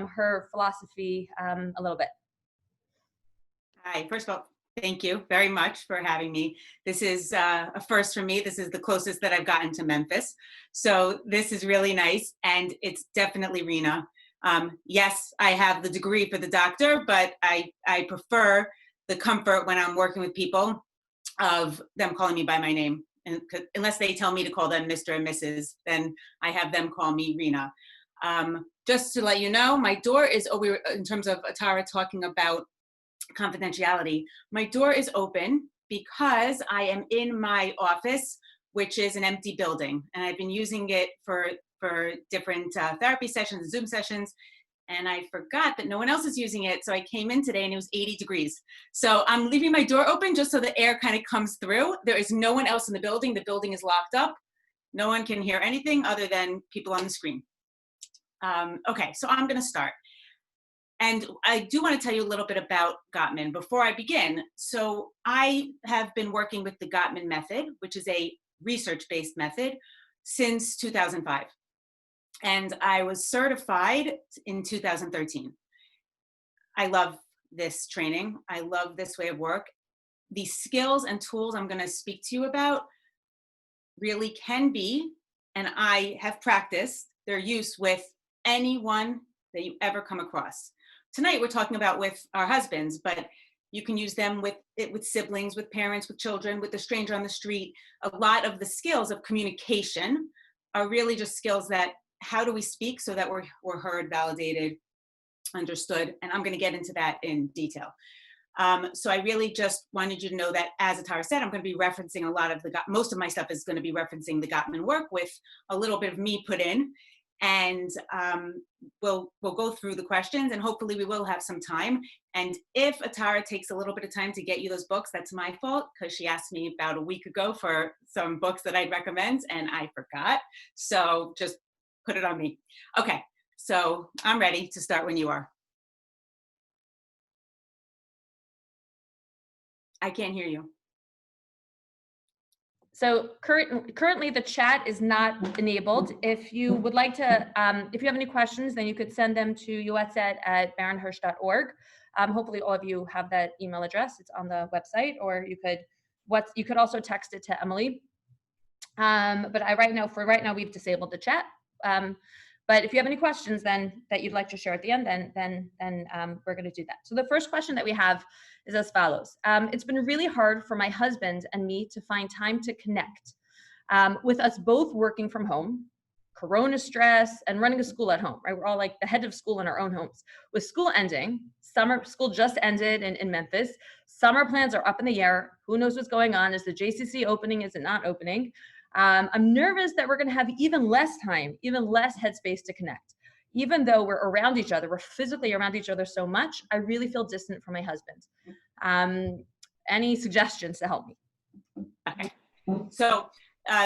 her philosophy a little bit. Hi, first of all, thank you very much for having me. This is a first for me. This is the closest that I've gotten to Memphis. So this is really nice, and it's definitely Rena. Yes, I have the degree for the doctor, but I prefer the comfort when I'm working with people of them calling me by my name. And unless they tell me to call them Mr. and Mrs., then I have them call me Rena. Just to let you know, my door is, in terms of Atara talking about confidentiality, my door is open because I am in my office, which is an empty building. And I've been using it for different therapy sessions, Zoom sessions, and I forgot that no one else is using it. So I came in today and it was 80 degrees. So I'm leaving my door open just so the air kind of comes through. There is no one else in the building. The building is locked up. No one can hear anything other than people on the screen. Okay, so I'm gonna start. And I do want to tell you a little bit about Gottman before I begin. So I have been working with the Gottman Method, which is a research-based method, since 2005. And I was certified in 2013. I love this training. I love this way of work. The skills and tools I'm going to speak to you about really can be, and I have practiced their use with anyone that you ever come across. Tonight we're talking about with our husbands, but you can use them with siblings, with parents, with children, with a stranger on the street. A lot of the skills of communication are really just skills that, how do we speak so that we're heard, validated, understood? And I'm going to get into that in detail. So I really just wanted you to know that, as Atara said, I'm going to be referencing a lot of most of my stuff is going to be referencing the Gottman work with a little bit of me put in. And we'll go through the questions, and hopefully we will have some time. And if Atara takes a little bit of time to get you those books, that's my fault, because she asked me about a week ago for some books that I'd recommend, and I forgot. So just put it on me. Okay, so I'm ready to start when you are. I can't hear you. So currently the chat is not enabled. If you would like to, if you have any questions, then you could send them to yoetzet@baronhirsch.org. Hopefully all of you have that email address. It's on the website, or you could also text it to Emily. But for right now, we've disabled the chat. But if you have any questions then that you'd like to share at the end, then we're going to do that. So the first question that we have is as follows. It's been really hard for my husband and me to find time to connect. With us both working from home, Corona stress, and running a school at home, right? We're all like the head of school in our own homes. With school ending, school just ended in Memphis. Summer plans are up in the air. Who knows what's going on? Is the JCC opening? Is it not opening? I'm nervous that we're going to have even less time, even less headspace to connect. Even though we're around each other, we're physically around each other so much, I really feel distant from my husband. Any suggestions to help me? Okay. So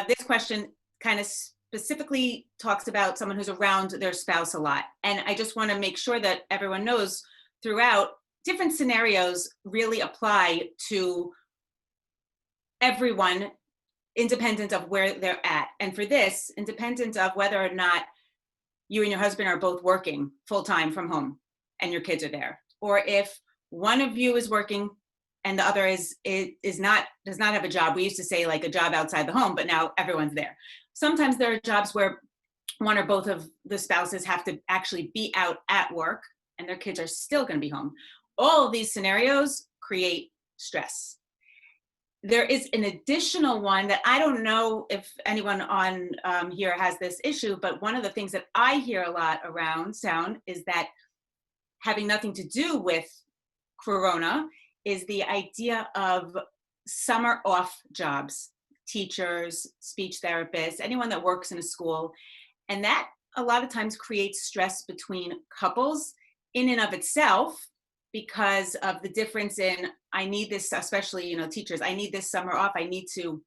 this question kind of specifically talks about someone who's around their spouse a lot. And I just want to make sure that everyone knows throughout, different scenarios really apply to everyone, independent of where they're at. And for this, independent of whether or not you and your husband are both working full-time from home and your kids are there, or if one of you is working and the other does not have a job. We used to say like a job outside the home, but now everyone's there. Sometimes there are jobs where one or both of the spouses have to actually be out at work and their kids are still going to be home. All of these scenarios create stress. There is an additional one that I don't know if anyone on here has this issue, but one of the things that I hear a lot around sound is that having nothing to do with Corona is the idea of summer off jobs, teachers, speech therapists, anyone that works in a school. And that a lot of times creates stress between couples in and of itself, because of the difference in, I need this, especially, teachers, I need this summer off. I need to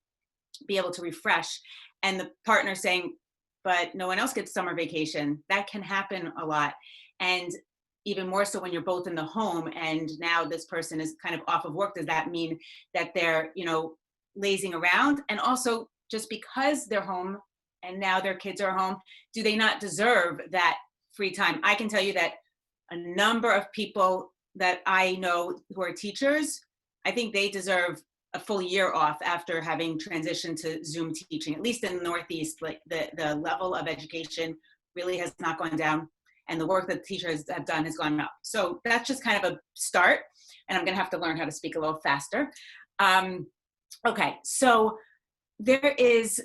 be able to refresh. And the partner saying, but no one else gets summer vacation. That can happen a lot. And even more so when you're both in the home and now this person is kind of off of work. Does that mean that they're, lazing around? And also just because they're home and now their kids are home, do they not deserve that free time? I can tell you that A number of people that I know who are teachers, I think they deserve a full year off after having transitioned to Zoom teaching. At least in the Northeast, like the level of education really has not gone down, and the work that teachers have done has gone up. So that's just kind of a start, and I'm gonna have to learn how to speak a little faster. Okay, so there is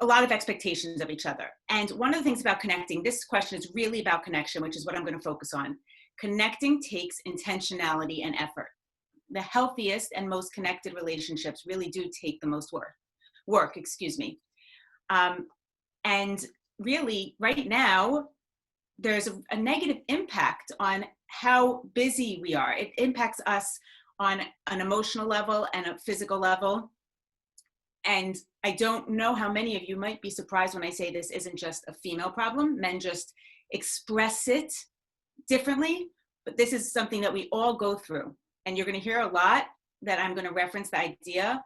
a lot of expectations of each other. And one of the things about connecting, this question is really about connection, which is what I'm gonna focus on. Connecting takes intentionality and effort. The healthiest and most connected relationships really do take the most work. And really, right now, there's a negative impact on how busy we are. It impacts us on an emotional level and a physical level. And I don't know how many of you might be surprised when I say this isn't just a female problem. Men just express it differently, but this is something that we all go through. And you're going to hear a lot that I'm going to reference the idea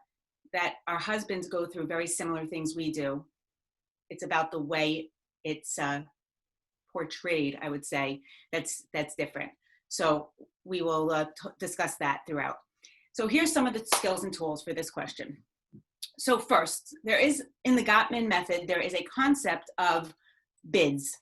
that our husbands go through very similar things we do. It's about the way it's portrayed, I would say, that's different. So we will discuss that throughout. So here's some of the skills and tools for this question. So first, there is, in the Gottman Method, there is a concept of bids.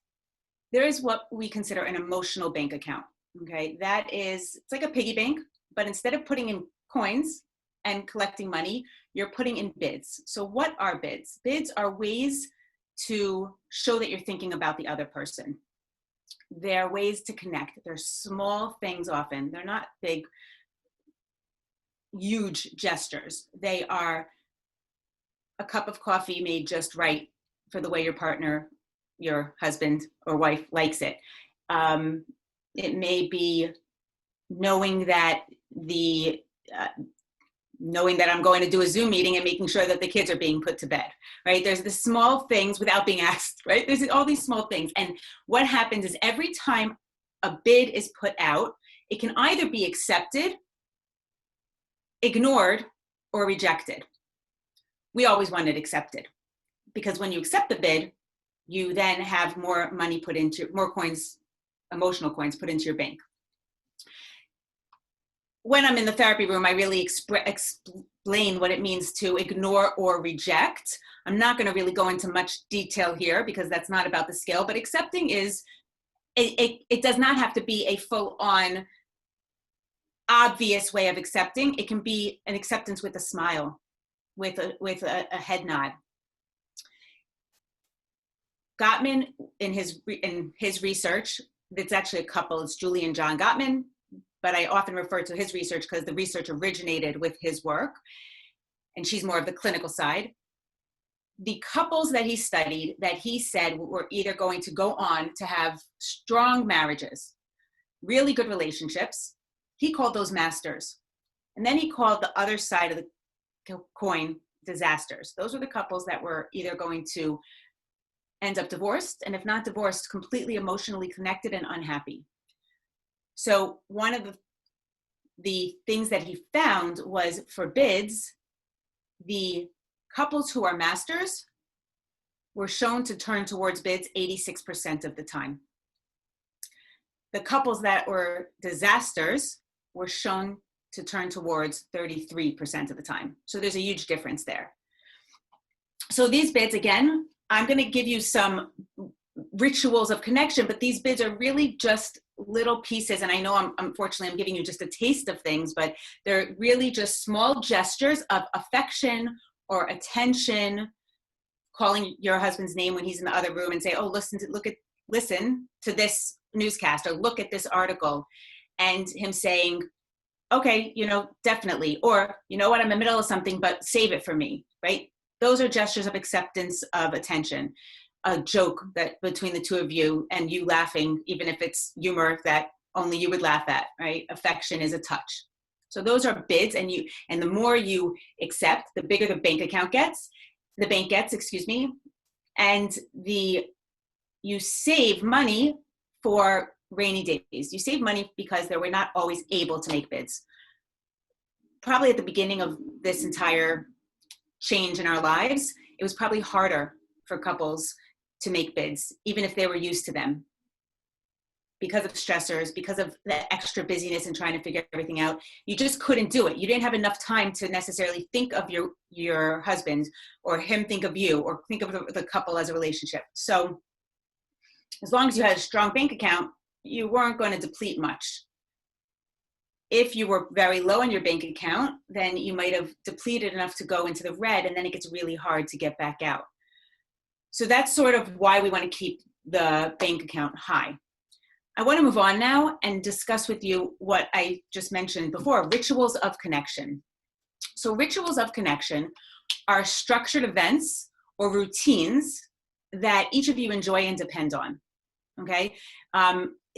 There is what we consider an emotional bank account, okay? That is, it's like a piggy bank, but instead of putting in coins and collecting money, you're putting in bids. So what are bids? Bids are ways to show that you're thinking about the other person. They're ways to connect. They're small things often. They're not big, huge gestures. They are a cup of coffee made just right for the way your partner, your husband or wife likes it. It may be knowing that I'm going to do a Zoom meeting and making sure that the kids are being put to bed, right? There's the small things without being asked, right? There's all these small things. And what happens is every time a bid is put out, it can either be accepted, ignored, or rejected. We always want it accepted, because when you accept the bid, you then have more money put into, more coins, emotional coins put into your bank. When I'm in the therapy room, I really explain what it means to ignore or reject. I'm not going to really go into much detail here because that's not about the skill, but accepting is, it does not have to be a full-on obvious way of accepting. It can be an acceptance with a smile, with a head nod. Gottman, in his research, it's actually a couple, it's Julie and John Gottman, but I often refer to his research because the research originated with his work, and she's more of the clinical side. The couples that he studied that he said were either going to go on to have strong marriages, really good relationships, he called those masters. And then he called the other side of the coin disasters. Those were the couples that were either going to end up divorced, and if not divorced, completely emotionally connected and unhappy. So one of the things that he found was, for bids, the couples who are masters were shown to turn towards bids 86% of the time. The couples that were disasters were shown to turn towards 33% of the time. So there's a huge difference there. So these bids, again, I'm going to give you some rituals of connection, but these bids are really just little pieces. And I know unfortunately I'm giving you just a taste of things, but they're really just small gestures of affection or attention, calling your husband's name when he's in the other room and say, oh, listen to this newscast, or look at this article, and him saying, okay, definitely, or you know what, I'm in the middle of something, but save it for me, right? Those are gestures of acceptance, of attention. A joke that between the two of you and you laughing, even if it's humor that only you would laugh at, right? Affection is a touch. So those are bids, and the more you accept, the bigger the bank gets, and you save money for rainy days. You save money because they were not always able to make bids. Probably at the beginning of this entire change in our lives, it was probably harder for couples to make bids, even if they were used to them. because of stressors, because of the extra busyness and trying to figure everything out, you just couldn't do it. You didn't have enough time to necessarily think of your husband, or him think of you, or think of the couple as a relationship. So as long as you had a strong bank account, you weren't going to deplete much. If you were very low in your bank account, then you might have depleted enough to go into the red, and then it gets really hard to get back out. So that's sort of why we want to keep the bank account high. I want to move on now and discuss with you what I just mentioned before, rituals of connection. So rituals of connection are structured events or routines that each of you enjoy and depend on, okay?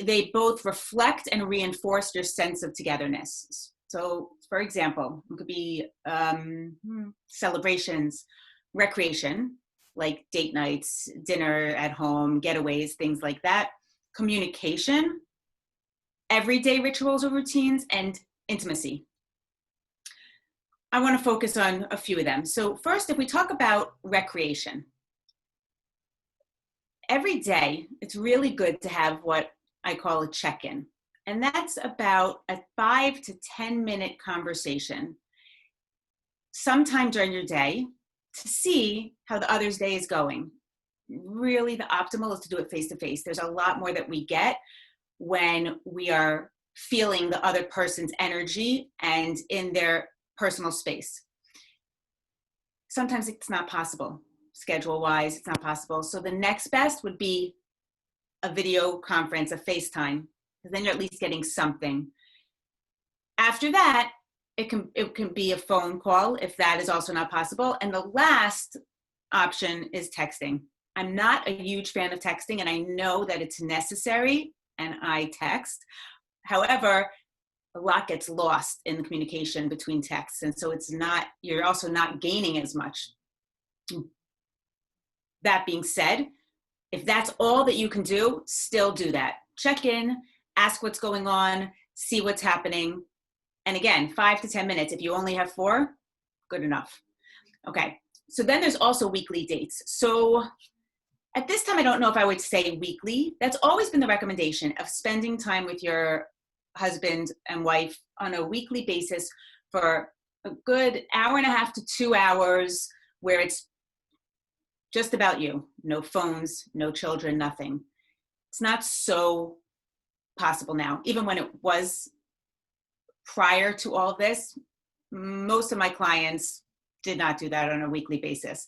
They both reflect and reinforce your sense of togetherness. So for example, it could be celebrations, recreation, like date nights, dinner at home, getaways, things like that. Communication, everyday rituals or routines, and intimacy. I want to focus on a few of them. So first, if we talk about recreation, every day it's really good to have what I call a check-in. And that's about a 5 to 10 minute conversation sometime during your day to see how the other's day is going. Really, the optimal is to do it face-to-face. There's a lot more that we get when we are feeling the other person's energy and in their personal space. Sometimes it's not possible. Schedule-wise, it's not possible. So the next best would be a video conference, a FaceTime, because then you're at least getting something. After that, it can be a phone call if that is also not possible. And the last option is texting. I'm not a huge fan of texting, and I know that it's necessary, and I text. However, a lot gets lost in the communication between texts, and so you're also not gaining as much. That being said, if that's all that you can do, still do that. Check in, ask what's going on, see what's happening. And again, 5 to 10 minutes. If you only have 4, good enough. Okay, so then there's also weekly dates. So at this time, I don't know if I would say weekly. That's always been the recommendation of spending time with your husband and wife on a weekly basis for a good hour and a half to 2 hours, where it's just about you. No phones, no children, nothing. It's not so possible now. Even when it was prior to all this, most of my clients did not do that on a weekly basis.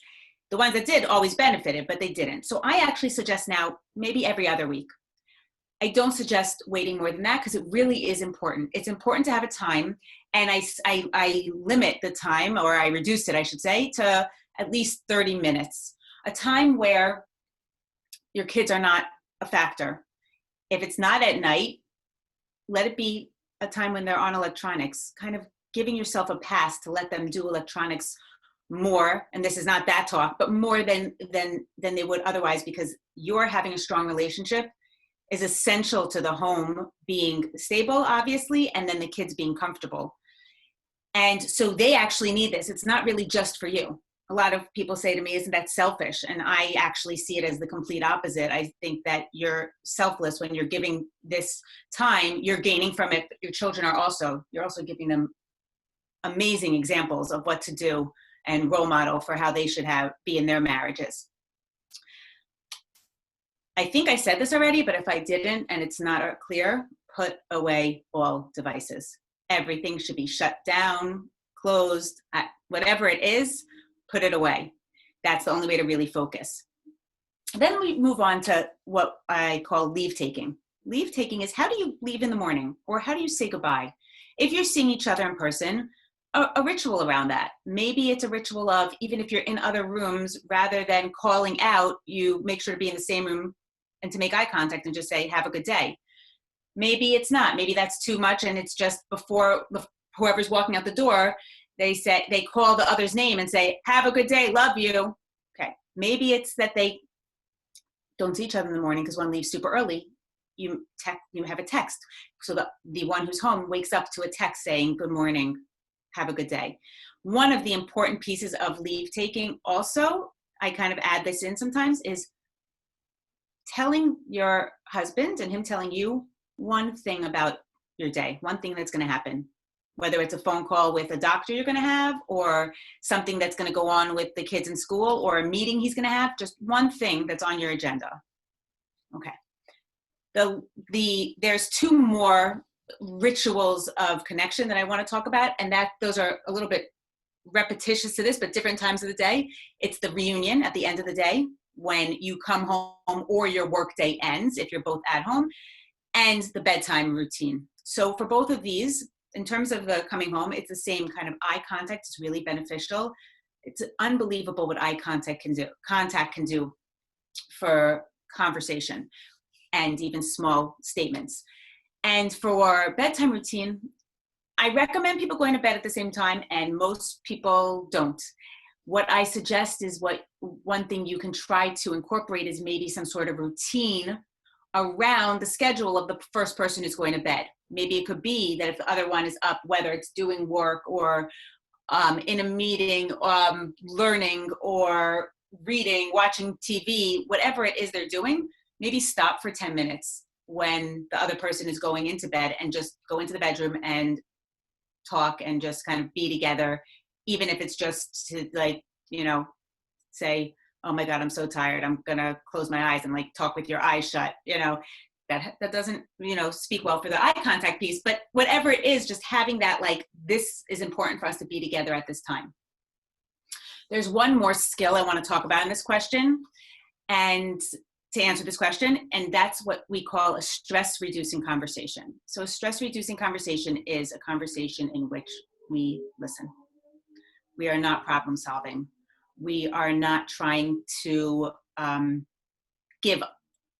The ones that did always benefited, but they didn't. So I actually suggest now maybe every other week. I don't suggest waiting more than that, because it really is important. It's important to have a time, and I limit the time, or I reduce it, I should say, to at least 30 minutes. A time where your kids are not a factor. If it's not at night, let it be a time when they're on electronics, kind of giving yourself a pass to let them do electronics more, and this is not that talk, but more than they would otherwise, because you're having a strong relationship is essential to the home being stable, obviously, and then the kids being comfortable. And so they actually need this. It's not really just for you. A lot of people say to me, isn't that selfish? And I actually see it as the complete opposite. I think that you're selfless when you're giving this time, you're gaining from it, but your children are also, you're also giving them amazing examples of what to do and role model for how they should be in their marriages. I think I said this already, but if I didn't and it's not clear, put away all devices. Everything should be shut down, closed, whatever it is, put it away. That's the only way to really focus. Then we move on to what I call leave taking. Leave taking is, how do you leave in the morning, or how do you say goodbye? If you're seeing each other in person, a ritual around that. Maybe it's a ritual of, even if you're in other rooms, rather than calling out, you make sure to be in the same room and to make eye contact and just say, have a good day. Maybe it's not. Maybe that's too much, and it's just before whoever's walking out the door, they call the other's name and say, have a good day, love you. Okay. Maybe it's that they don't see each other in the morning because one leaves super early. You have a text. So the one who's home wakes up to a text saying, good morning, have a good day. One of the important pieces of leave taking also, I kind of add this in sometimes, is telling your husband and him telling you one thing about your day, one thing that's going to happen, whether it's a phone call with a doctor you're going to have, or something that's going to go on with the kids in school, or a meeting he's going to have, just one thing that's on your agenda. Okay. There's two more rituals of connection that I want to talk about, and those are a little bit repetitious to this, but different times of the day. It's the reunion at the end of the day when you come home or your work day ends, if you're both at home, and the bedtime routine. So for both of these, in terms of the coming home, it's the same kind of eye contact. It's really beneficial. It's unbelievable what eye contact can do for conversation and even small statements. And for bedtime routine, I recommend people going to bed at the same time, and most people don't. What I suggest is one thing you can try to incorporate is maybe some sort of routine around the schedule of the first person who's going to bed. Maybe it could be that if the other one is up, whether it's doing work or in a meeting, learning or reading, watching TV, whatever it is they're doing, maybe stop for 10 minutes when the other person is going into bed and just go into the bedroom and talk and just kind of be together, even if it's just to say, oh my God, I'm so tired. I'm going to close my eyes and talk with your eyes shut. That doesn't, speak well for the eye contact piece, but whatever it is, just having that, this is important for us to be together at this time. There's one more skill I want to talk about in this question, and to answer this question, and that's what we call a stress-reducing conversation. So a stress-reducing conversation is a conversation in which we listen. We are not problem solving. We are not trying to give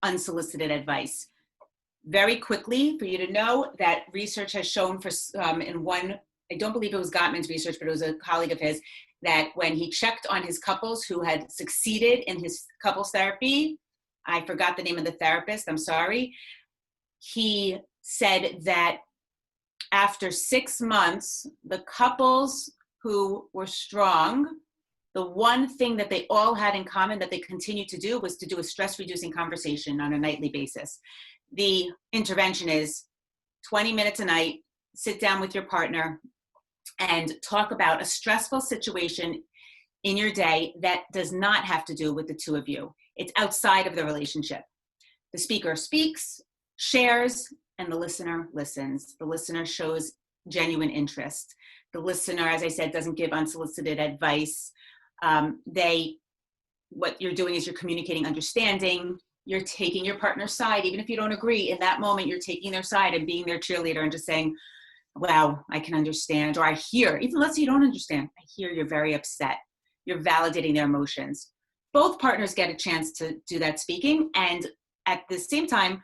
unsolicited advice. Very quickly, for you to know that research has shown I don't believe it was Gottman's research, but it was a colleague of his, that when he checked on his couples who had succeeded in his couples therapy, I forgot the name of the therapist, I'm sorry. He said that after 6 months, the couples who were strong, the one thing that they all had in common that they continued to do was to do a stress-reducing conversation on a nightly basis. The intervention is 20 minutes a night, sit down with your partner and talk about a stressful situation in your day that does not have to do with the two of you. It's outside of the relationship. The speaker speaks, shares, and the listener listens. The listener shows genuine interest. The listener, as I said, doesn't give unsolicited advice. What you're doing is you're communicating understanding. You're taking your partner's side, even if you don't agree. In that moment, you're taking their side and being their cheerleader and just saying, wow, I can understand, or I hear, even let's say you don't understand, I hear you're very upset. You're validating their emotions. Both partners get a chance to do that speaking, and at the same time,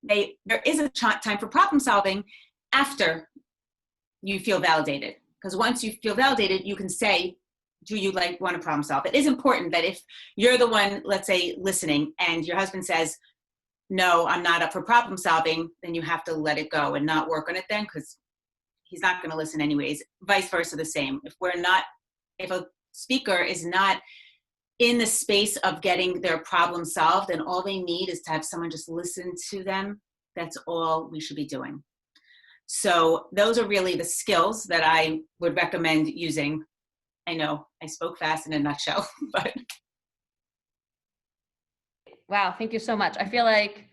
there is a time for problem solving after you feel validated. Because once you feel validated, you can say, do you want to problem solve? It is important that if you're the one, let's say, listening, and your husband says, no, I'm not up for problem solving, then you have to let it go and not work on it then, because he's not going to listen anyways. Vice versa, the same. If a speaker is not in the space of getting their problem solved and all they need is to have someone just listen to them, that's all we should be doing. So those are really the skills that I would recommend using. I know I spoke fast in a nutshell, but. Wow, thank you so much. I feel like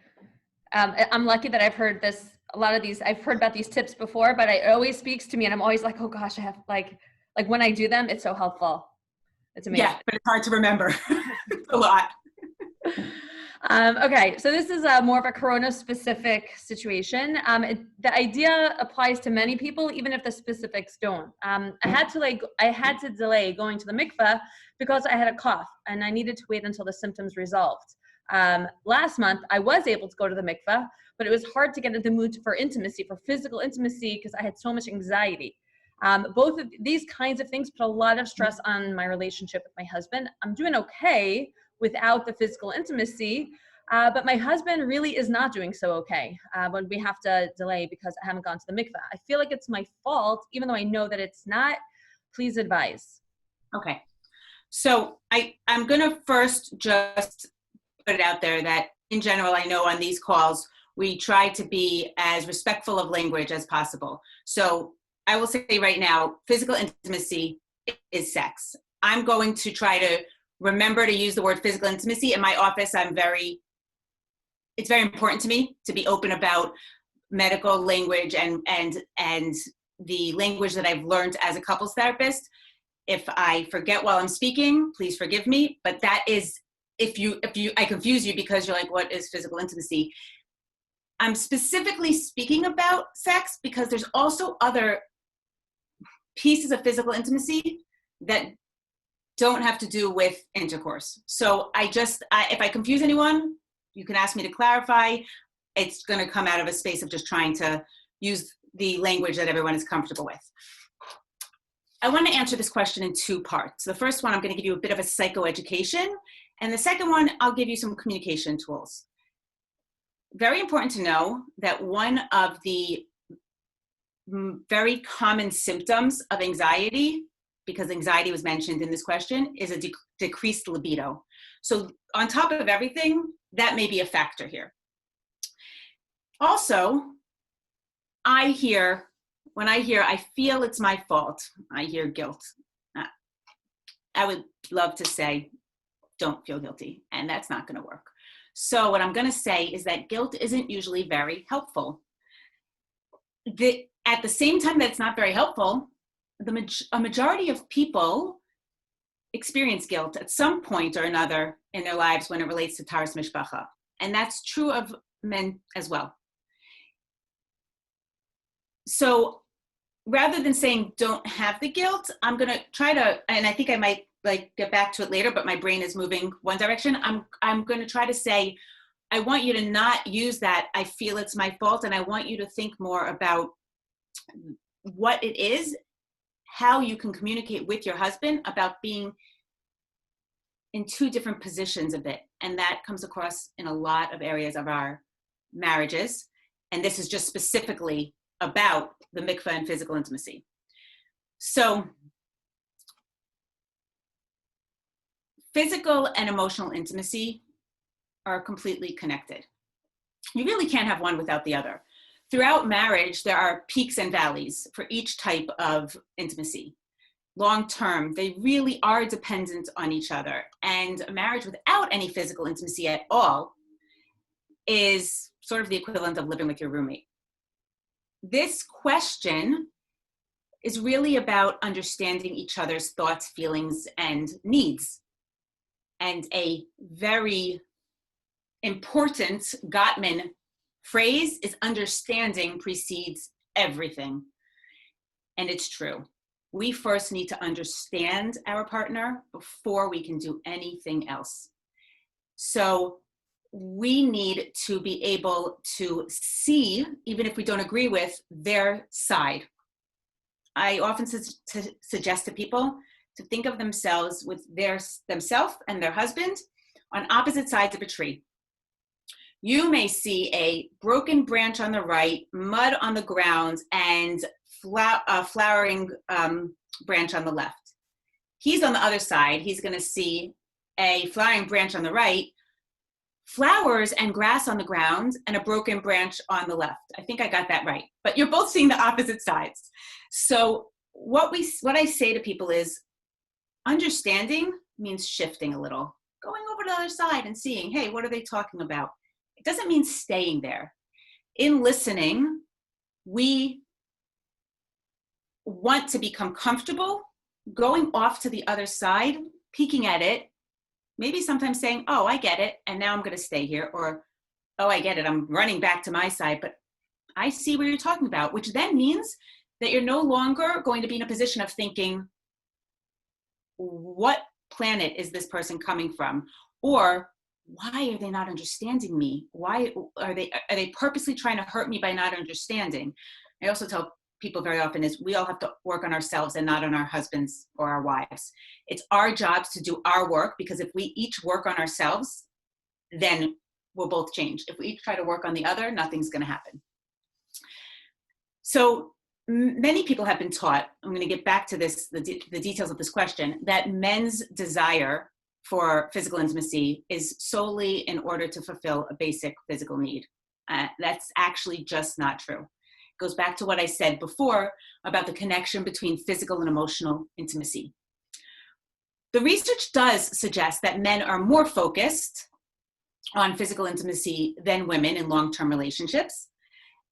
I'm lucky that I've heard I've heard about these tips before, but it always speaks to me and I'm always like, oh gosh, I have like when I do them, it's so helpful. It's amazing. Yeah, but it's hard to remember a lot. Okay, so this is more of a Corona-specific situation. The idea applies to many people, even if the specifics don't. I had to delay going to the mikveh because I had a cough and I needed to wait until the symptoms resolved. Last month, I was able to go to the mikveh, but it was hard to get into the mood for intimacy, for physical intimacy, because I had so much anxiety. Both of these kinds of things put a lot of stress on my relationship with my husband. I'm doing okay without the physical intimacy, but my husband really is not doing so okay when we have to delay because I haven't gone to the mikveh. I feel like it's my fault, even though I know that it's not. Please advise. Okay. So I'm going to first just it out there that in general, I know on these calls, we try to be as respectful of language as possible. So I will say right now, physical intimacy is sex. I'm going to try to remember to use the word physical intimacy. In my office, it's very important to me to be open about medical language and the language that I've learned as a couples therapist. If I forget while I'm speaking, please forgive me. But that is, I confuse you because you're like, what is physical intimacy? I'm specifically speaking about sex because there's also other pieces of physical intimacy that don't have to do with intercourse. So if I confuse anyone, you can ask me to clarify. It's going to come out of a space of just trying to use the language that everyone is comfortable with. I want to answer this question in two parts. The first one, I'm going to give you a bit of a psychoeducation. And the second one, I'll give you some communication tools. Very important to know that one of the very common symptoms of anxiety, because anxiety was mentioned in this question, is a decreased libido. So on top of everything, that may be a factor here. Also, when I hear, I feel it's my fault, I hear guilt. I would love to say, don't feel guilty, and that's not going to work. So what I'm going to say is that guilt isn't usually very helpful. At the same time that it's not very helpful, a majority of people experience guilt at some point or another in their lives when it relates to taras mishpacha. And that's true of men as well. So rather than saying don't have the guilt, I'm going to try to, and I think I might get back to it later, but my brain is moving one direction. I'm going to try to say, I want you to not use that I feel it's my fault, and I want you to think more about what it is, how you can communicate with your husband about being in two different positions of it. And that comes across in a lot of areas of our marriages. And this is just specifically about the mikveh and physical intimacy. So physical and emotional intimacy are completely connected. You really can't have one without the other. Throughout marriage, there are peaks and valleys for each type of intimacy. Long term, they really are dependent on each other. And a marriage without any physical intimacy at all is sort of the equivalent of living with your roommate. This question is really about understanding each other's thoughts, feelings, and needs. And a very important Gottman phrase is understanding precedes everything. And it's true. We first need to understand our partner before we can do anything else. So we need to be able to see, even if we don't agree with, their side. I often suggest to people to think of themselves with themselves and their husband on opposite sides of a tree. You may see a broken branch on the right, mud on the ground, and flowering branch on the left. He's on the other side. He's going to see a flowering branch on the right, flowers and grass on the ground, and a broken branch on the left. I think I got that right. But you're both seeing the opposite sides. So what I say to people is, understanding means shifting a little, going over to the other side and seeing, hey, what are they talking about? It doesn't mean staying there. In listening, we want to become comfortable going off to the other side, peeking at it, maybe sometimes saying, oh, I get it, and now I'm going to stay here, or, oh, I get it, I'm running back to my side, but I see what you're talking about, which then means that you're no longer going to be in a position of thinking, what planet is this person coming from? Or why are they not understanding me? Why are they purposely trying to hurt me by not understanding? I also tell people very often is we all have to work on ourselves and not on our husbands or our wives. It's our jobs to do our work, because if we each work on ourselves, then we'll both change. If we each try to work on the other, nothing's going to happen. So many people have been taught, I'm going to get back to this, the details of this question, that men's desire for physical intimacy is solely in order to fulfill a basic physical need. That's actually just not true. It goes back to what I said before about the connection between physical and emotional intimacy. The research does suggest that men are more focused on physical intimacy than women in long-term relationships.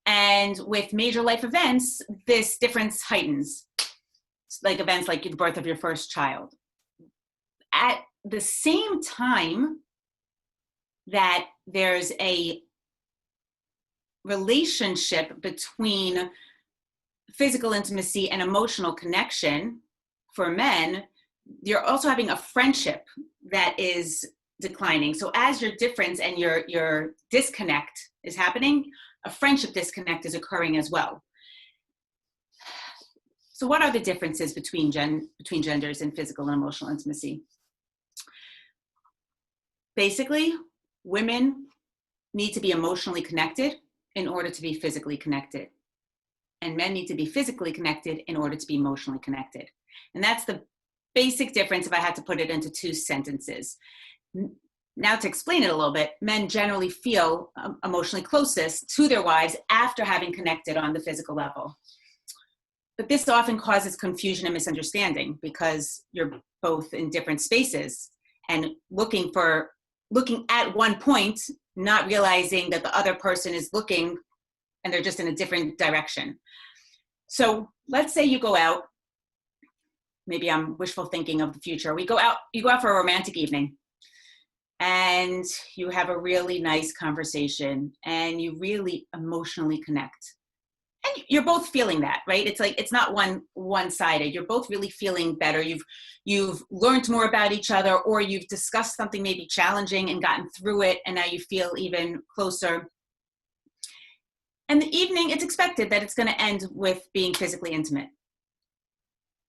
And with major life events, this difference heightens, like events like the birth of your first child. At the same time that there's a relationship between physical intimacy and emotional connection for men, you're also having a friendship that is declining. So as your difference and your disconnect is happening, a friendship disconnect is occurring as well. So what are the differences between genders in physical and emotional intimacy? Basically, women need to be emotionally connected in order to be physically connected. And men need to be physically connected in order to be emotionally connected. And that's the basic difference if I had to put it into two sentences. Now to explain it a little bit, men generally feel emotionally closest to their wives after having connected on the physical level. But this often causes confusion and misunderstanding because you're both in different spaces and looking at one point, not realizing that the other person is looking and they're just in a different direction. So let's say you go out, maybe I'm wishful thinking of the future. You go out for a romantic evening and you have a really nice conversation and you really emotionally connect. And you're both feeling that, right? It's like, it's not one-sided. You're both really feeling better. You've learned more about each other, or you've discussed something maybe challenging and gotten through it, and now you feel even closer. And the evening, it's expected that it's going to end with being physically intimate.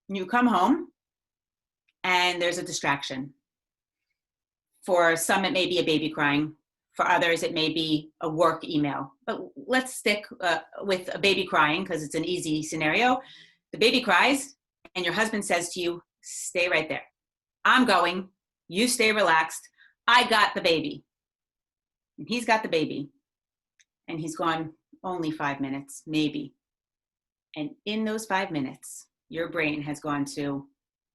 You come home and there's a distraction. For some, it may be a baby crying. For others, it may be a work email. But let's stick with a baby crying because it's an easy scenario. The baby cries and your husband says to you, stay right there. I'm going. You stay relaxed. I got the baby. And he's got the baby. And he's gone only 5 minutes, maybe. And in those 5 minutes, your brain has gone to,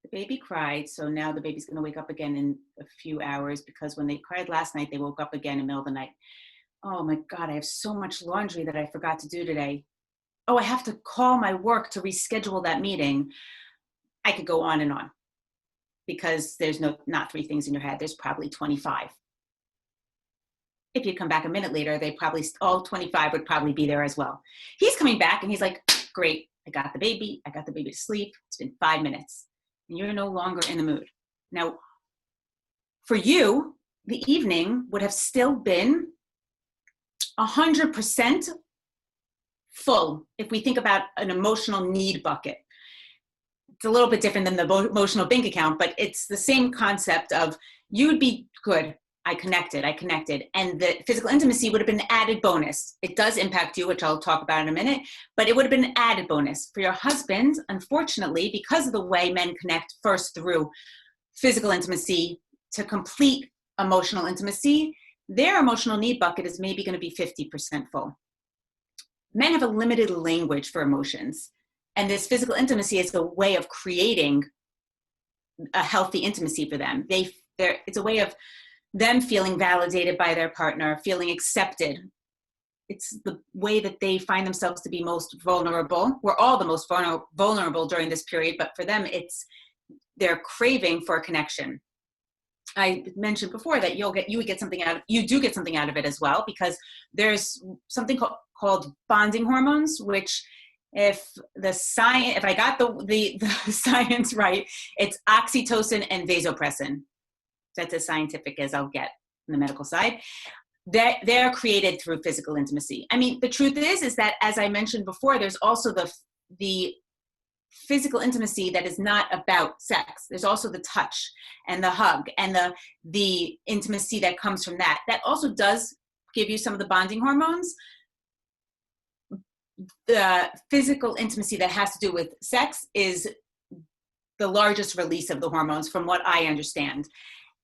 the baby cried, so now the baby's going to wake up again in a few hours because when they cried last night, they woke up again in the middle of the night. Oh my God, I have so much laundry that I forgot to do today. Oh, I have to call my work to reschedule that meeting. I could go on and on because there's not 3 things in your head. There's probably 25. If you come back a minute later, all 25 would probably be there as well. He's coming back and he's like, great, I got the baby to sleep. It's been 5 minutes. And you're no longer in the mood. Now, for you, the evening would have still been 100% full if we think about an emotional need bucket. It's a little bit different than the emotional bank account, but it's the same concept of you would be good. I connected. And the physical intimacy would have been an added bonus. It does impact you, which I'll talk about in a minute, but it would have been an added bonus. For your husband, unfortunately, because of the way men connect first through physical intimacy to complete emotional intimacy, their emotional need bucket is maybe going to be 50% full. Men have a limited language for emotions, and this physical intimacy is a way of creating a healthy intimacy for them. It's a way of them feeling validated by their partner, feeling accepted. It's the way that they find themselves to be most vulnerable. We're all the most vulnerable during this period, but for them, it's their craving for a connection. I mentioned before that you do get something out of it as well, because there's something called bonding hormones, which if I got the science right, it's oxytocin and vasopressin. That's as scientific as I'll get on the medical side. They're created through physical intimacy. I mean, the truth is that, as I mentioned before, there's also the physical intimacy that is not about sex. There's also the touch and the hug and the intimacy that comes from that. That also does give you some of the bonding hormones. The physical intimacy that has to do with sex is the largest release of the hormones, from what I understand.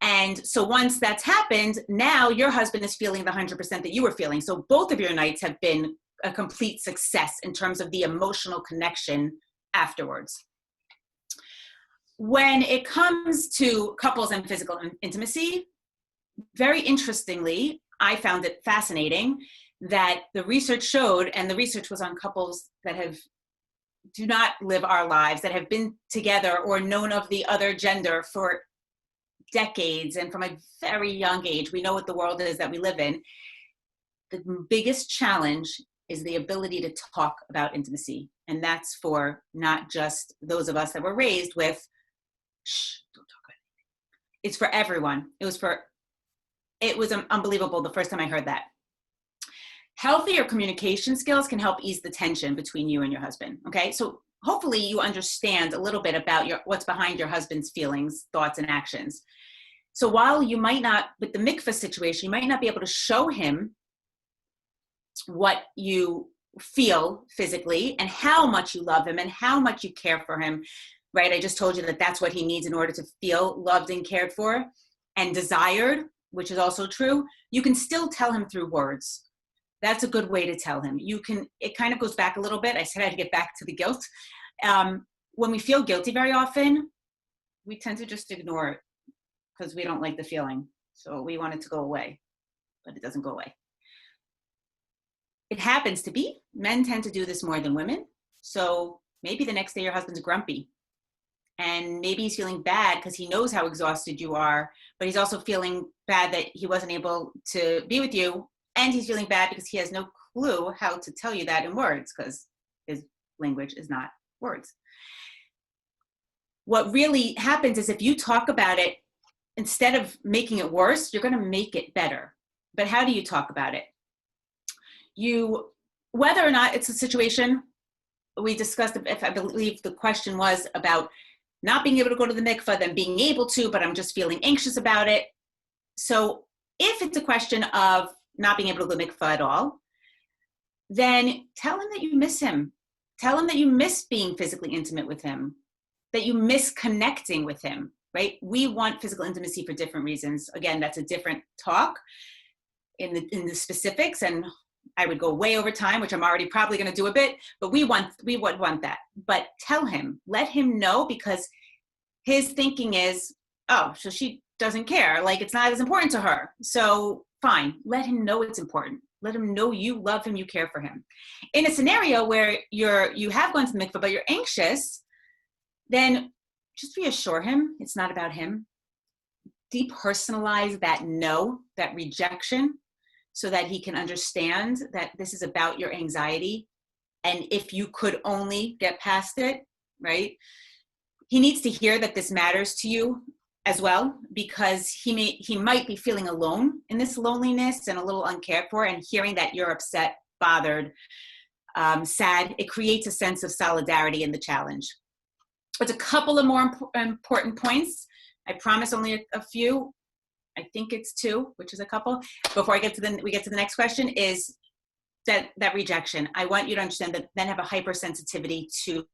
And so once that's happened, now your husband is feeling the 100% that you were feeling. So both of your nights have been a complete success in terms of the emotional connection afterwards. When it comes to couples and physical intimacy, very interestingly, I found it fascinating that the research showed, and the research was on couples that do not live our lives, that have been together or known of the other gender for decades, and from a very young age, we know what the world is that we live in. The biggest challenge is the ability to talk about intimacy. And that's for not just those of us that were raised with, shh, don't talk about it. It's for everyone. It was unbelievable the first time I heard that. Healthier communication skills can help ease the tension between you and your husband, okay? So hopefully you understand a little bit about what's behind your husband's feelings, thoughts, and actions. So while you might not, with the mikvah situation, you might not be able to show him what you feel physically and how much you love him and how much you care for him, right? I just told you that that's what he needs in order to feel loved and cared for and desired, which is also true. You can still tell him through words. That's a good way to tell him. It kind of goes back a little bit. I said I'd get back to the guilt. When we feel guilty very often, we tend to just ignore it because we don't like the feeling. So we want it to go away, but it doesn't go away. It happens to be, men tend to do this more than women. So maybe the next day your husband's grumpy and maybe he's feeling bad because he knows how exhausted you are, but he's also feeling bad that he wasn't able to be with you. And he's feeling bad because he has no clue how to tell you that in words because his language is not words. What really happens is if you talk about it, instead of making it worse, you're going to make it better. But how do you talk about it? Whether or not it's a situation, we discussed, if I believe the question was about not being able to go to the mikvah, then being able to, but I'm just feeling anxious about it. So if it's a question of not being able to go to mikvah at all, then tell him that you miss him. Tell him that you miss being physically intimate with him, that you miss connecting with him, right? We want physical intimacy for different reasons. Again, that's a different talk in the specifics, and I would go way over time, which I'm already probably going to do a bit, but we would want that. But tell him, let him know, because his thinking is, oh, so she doesn't care. Like, it's not as important to her. So fine, let him know it's important. Let him know you love him, you care for him. In a scenario where you have gone to the mikvah, but you're anxious, then just reassure him it's not about him. Depersonalize that no, that rejection, so that he can understand that this is about your anxiety. And if you could only get past it, right? He needs to hear that this matters to you as well, because he might be feeling alone in this loneliness and a little uncared for, and hearing that you're upset, bothered, sad, it creates a sense of solidarity in the challenge. But a couple of more important points. I promise only a few. I think it's two, which is a couple. Before we get to the next question, is that rejection. I want you to understand that men have a hypersensitivity to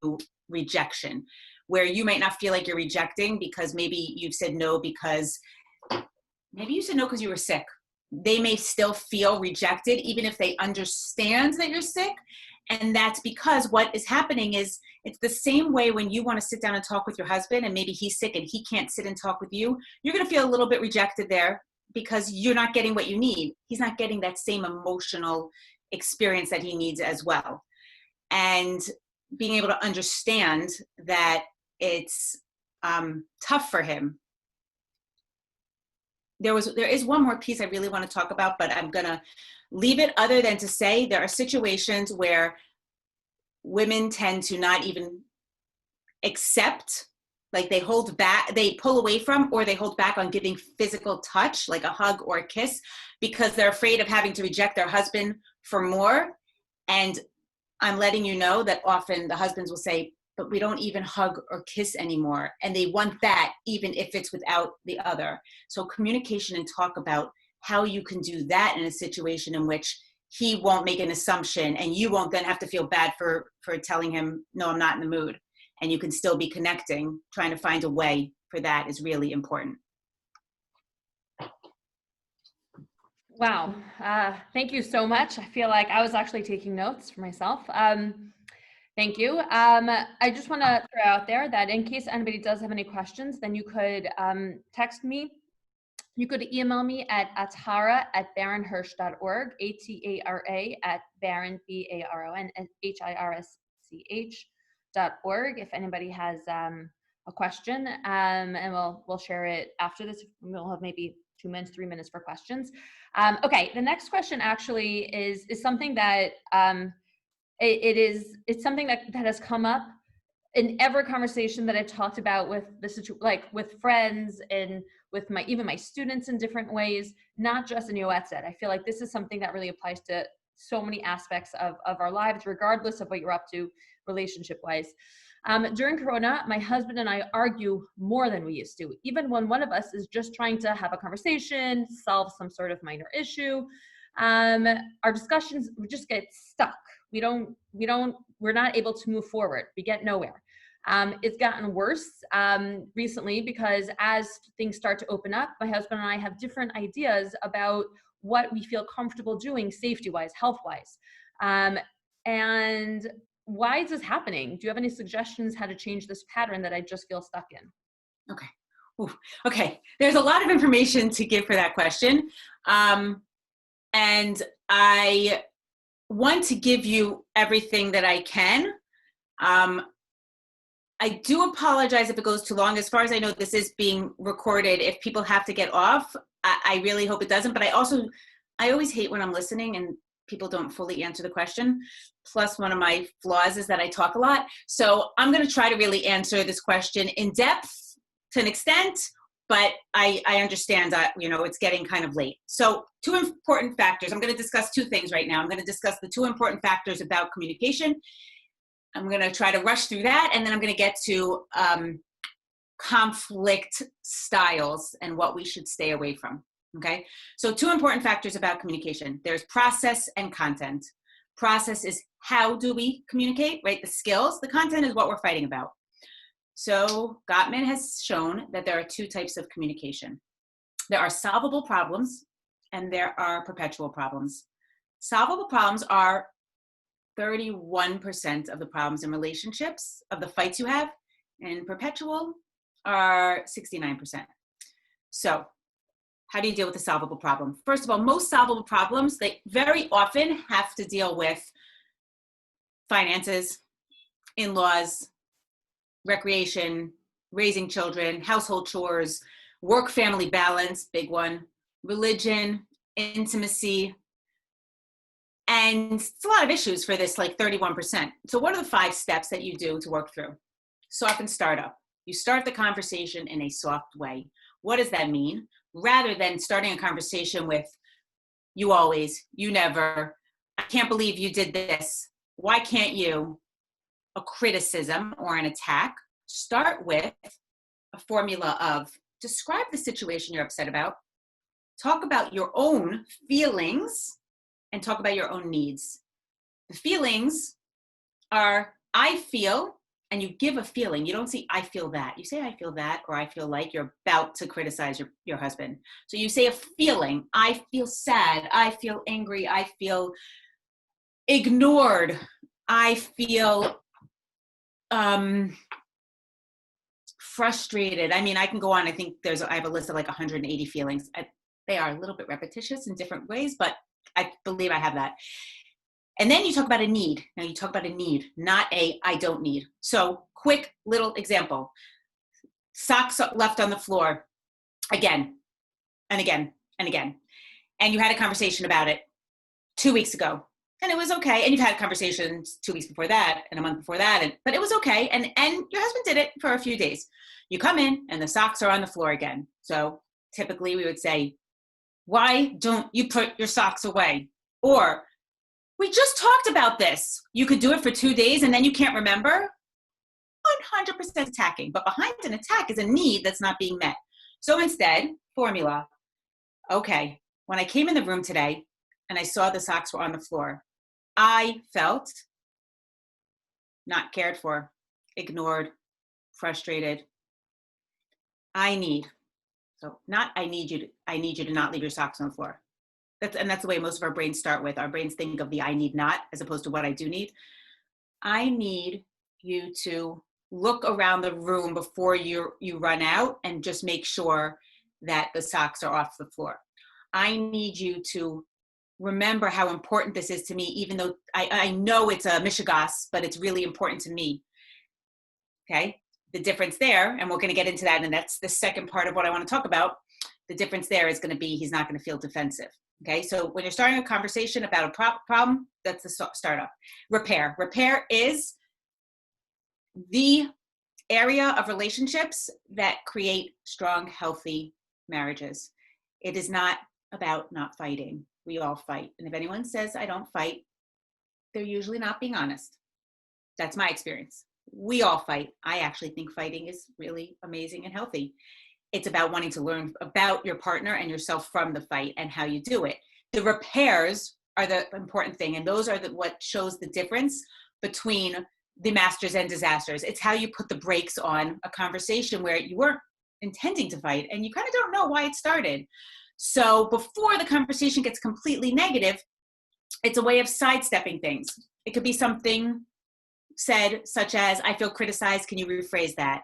rejection, where you might not feel like you're rejecting because maybe you've said no because you were sick. They may still feel rejected even if they understand that you're sick. And that's because what is happening is, it's the same way when you want to sit down and talk with your husband and maybe he's sick and he can't sit and talk with you. You're going to feel a little bit rejected there because you're not getting what you need. He's not getting that same emotional experience that he needs as well. And being able to understand that it's tough for him. There is one more piece I really want to talk about, but I'm going to leave it, other than to say there are situations where women tend to not even accept, like they hold back, they pull away from, or they hold back on giving physical touch, like a hug or a kiss, because they're afraid of having to reject their husband for more. And I'm letting you know that often the husbands will say, but we don't even hug or kiss anymore. And they want that even if it's without the other. So communication and talk about how you can do that in a situation in which he won't make an assumption and you won't then have to feel bad for telling him, no, I'm not in the mood. And you can still be connecting. Trying to find a way for that is really important. Wow. Thank you so much. I feel like I was actually taking notes for myself. Thank you. I just want to throw out there that in case anybody does have any questions, then you could text me. You could email me at atara@baronhirsch.org, ATARA at Baron, BARON, HIRSCH.org, if anybody has a question, and we'll share it after this. We'll have maybe 2 minutes, 3 minutes for questions. Okay, the next question actually is something that it's something that has come up in every conversation that I talked about with with friends and with even my students in different ways, not just in Yoetzet. I feel like this is something that really applies to so many aspects of our lives, regardless of what you're up to relationship-wise. During Corona, my husband and I argue more than we used to, even when one of us is just trying to have a conversation, solve some sort of minor issue. Our discussions just get stuck. We're not able to move forward. We get nowhere. It's gotten worse recently because as things start to open up, my husband and I have different ideas about what we feel comfortable doing safety-wise, health-wise. And why is this happening? Do you have any suggestions how to change this pattern that I just feel stuck in? Okay. Ooh, okay. There's a lot of information to give for that question. And I want to give you everything that I can. I do apologize if it goes too long. As far as I know, this is being recorded. If people have to get off, I really hope it doesn't. But I always hate when I'm listening and people don't fully answer the question. Plus, one of my flaws is that I talk a lot. So I'm going to try to really answer this question in depth to an extent, but I understand that, it's getting kind of late. So 2 important factors. I'm going to discuss 2 things right now. I'm going to discuss the 2 important factors about communication. I'm going to try to rush through that, and then I'm going to get to conflict styles and what we should stay away from, okay? So 2 important factors about communication. There's process and content. Process is how do we communicate, right? The skills. The content is what we're fighting about. So Gottman has shown that there are 2 types of communication. There are solvable problems, and there are perpetual problems. Solvable problems are 31% of the problems in relationships, of the fights you have, and perpetual are 69%. So how do you deal with a solvable problem? First of all, most solvable problems, they very often have to deal with finances, in-laws, recreation, raising children, household chores, work-family balance, big one, religion, intimacy, and it's a lot of issues for this, like 31%. So what are the 5 steps that you do to work through? Soften startup. You start the conversation in a soft way. What does that mean? Rather than starting a conversation with, you always, you never, I can't believe you did this, why can't you? A criticism or an attack. Start with a formula of describe the situation you're upset about, talk about your own feelings, and talk about your own needs. The feelings are, I feel, and you give a feeling. You don't say, I feel that. You say, I feel that, or I feel like you're about to criticize your husband. So you say a feeling. I feel sad. I feel angry. I feel ignored. I feel frustrated. I mean, I can go on. I think I have a list of like 180 feelings. They are a little bit repetitious in different ways, but I believe I have that. And then you talk about a need. Now you talk about a need, not a I don't need. So quick little example. Socks left on the floor again and again and again. And you had a conversation about it 2 weeks ago. And it was okay. And you've had conversations 2 weeks before that and a month before that. But it was okay. And your husband did it for a few days. You come in and the socks are on the floor again. So typically we would say, why don't you put your socks away? Or, we just talked about this. You could do it for 2 days and then you can't remember. 100% attacking. But behind an attack is a need that's not being met. So instead, formula. Okay, when I came in the room today and I saw the socks were on the floor, I felt not cared for, ignored, frustrated. I need. So not I need you to not leave your socks on the floor. That's the way most of our brains start with. Our brains think of the I need not as opposed to what I do need. I need you to look around the room before you run out and just make sure that the socks are off the floor. I need you to remember how important this is to me, even though I know it's a mishigas, but it's really important to me. Okay? The difference there, and we're going to get into that, and that's the second part of what I want to talk about. The difference there is going to be he's not going to feel defensive. Okay? So when you're starting a conversation about a problem, that's the startup. Repair. Repair is the area of relationships that create strong, healthy marriages. It is not about not fighting. We all fight. And if anyone says, I don't fight, they're usually not being honest. That's my experience. We all fight. I actually think fighting is really amazing and healthy. It's about wanting to learn about your partner and yourself from the fight and how you do it. The repairs are the important thing. And those are what shows the difference between the masters and disasters. It's how you put the brakes on a conversation where you weren't intending to fight and you kind of don't know why it started. So before the conversation gets completely negative, it's a way of sidestepping things. It could be something said such as, I feel criticized, can you rephrase that?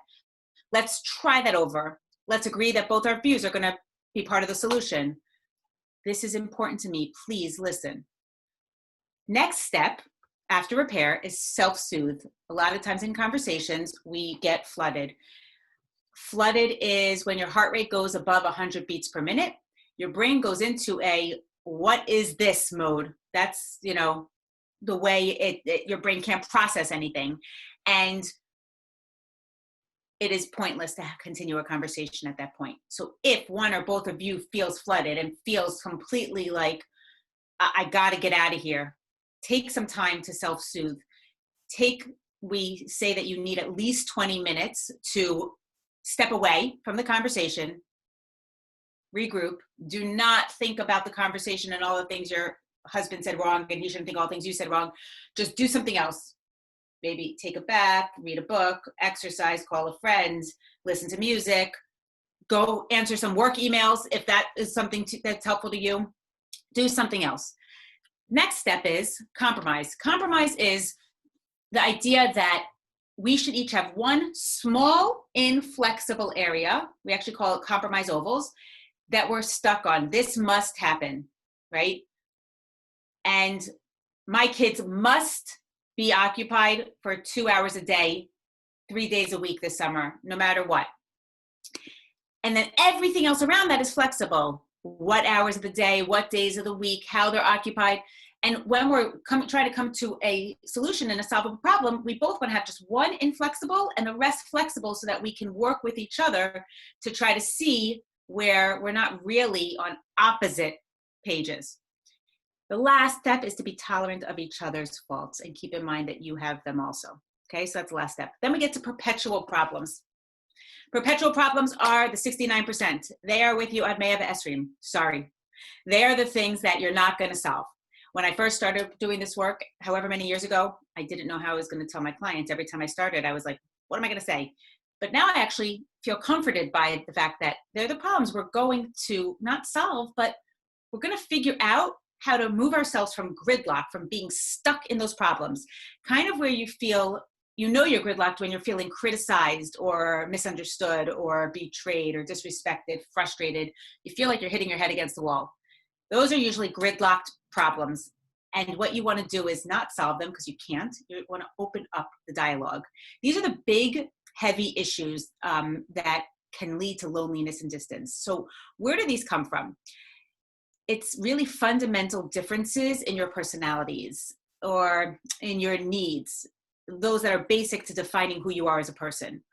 Let's try that over. Let's agree that both our views are going to be part of the solution. This is important to me, please listen. Next step after repair is self-soothe. A lot of times in conversations, we get flooded. Flooded is when your heart rate goes above 100 beats per minute. Your brain goes into a what is this mode. That's, the way your brain can't process anything. And it is pointless to continue a conversation at that point. So if one or both of you feels flooded and feels completely like, I got to get out of here, take some time to self-soothe. We say that you need at least 20 minutes to step away from the conversation, regroup. Do not think about the conversation and all the things your husband said wrong, and he shouldn't think all the things you said wrong. Just do something else. Maybe take a bath, read a book, exercise, call a friend, listen to music, go answer some work emails if that is something that's helpful to you. Do something else. Next step is compromise. Compromise is the idea that we should each have one small, inflexible area. We actually call it compromise ovals that we're stuck on. This must happen, right? And my kids must be occupied for 2 hours a day, 3 days a week this summer, no matter what. And then everything else around that is flexible. What hours of the day, what days of the week, how they're occupied. And when we're trying to come to a solution and a solvable problem, we both want to have just one inflexible and the rest flexible so that we can work with each other to try to see where we're not really on opposite pages. The last step is to be tolerant of each other's faults and keep in mind that you have them also. Okay, so that's the last step. Then we get to perpetual problems. Perpetual problems are the 69%. They are with you at Mea Esrim. Sorry. They are the things that you're not going to solve. When I first started doing this work, however many years ago, I didn't know how I was going to tell my clients. Every time I started, I was like, what am I going to say? But now I actually feel comforted by the fact that they're the problems we're going to not solve, but we're going to figure out how to move ourselves from gridlock, from being stuck in those problems, kind of where you feel, you're gridlocked when you're feeling criticized or misunderstood or betrayed or disrespected, frustrated. You feel like you're hitting your head against the wall. Those are usually gridlocked problems. And what you want to do is not solve them because you can't. You want to open up the dialogue. These are the big, heavy issues that can lead to loneliness and distance. So where do these come from? It's really fundamental differences in your personalities or in your needs, those that are basic to defining who you are as a person.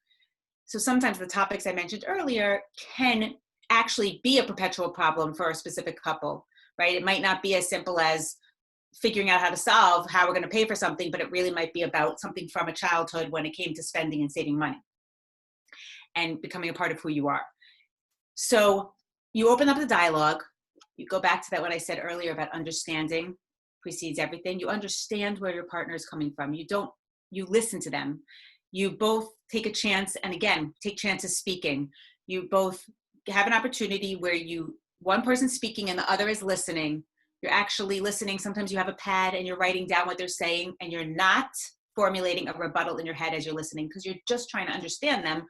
So sometimes the topics I mentioned earlier can actually be a perpetual problem for a specific couple, right? It might not be as simple as figuring out how to solve how we're going to pay for something, but it really might be about something from a childhood when it came to spending and saving money and becoming a part of who you are. So you open up the dialogue. You go back to that, what I said earlier about understanding precedes everything. You understand where your partner is coming from. You listen to them. You both take a chance, and again, take chances speaking. You both have an opportunity where one person's speaking and the other is listening You're actually listening. Sometimes you have a pad and you're writing down what they're saying, and you're not formulating a rebuttal in your head as you're listening, because you're just trying to understand them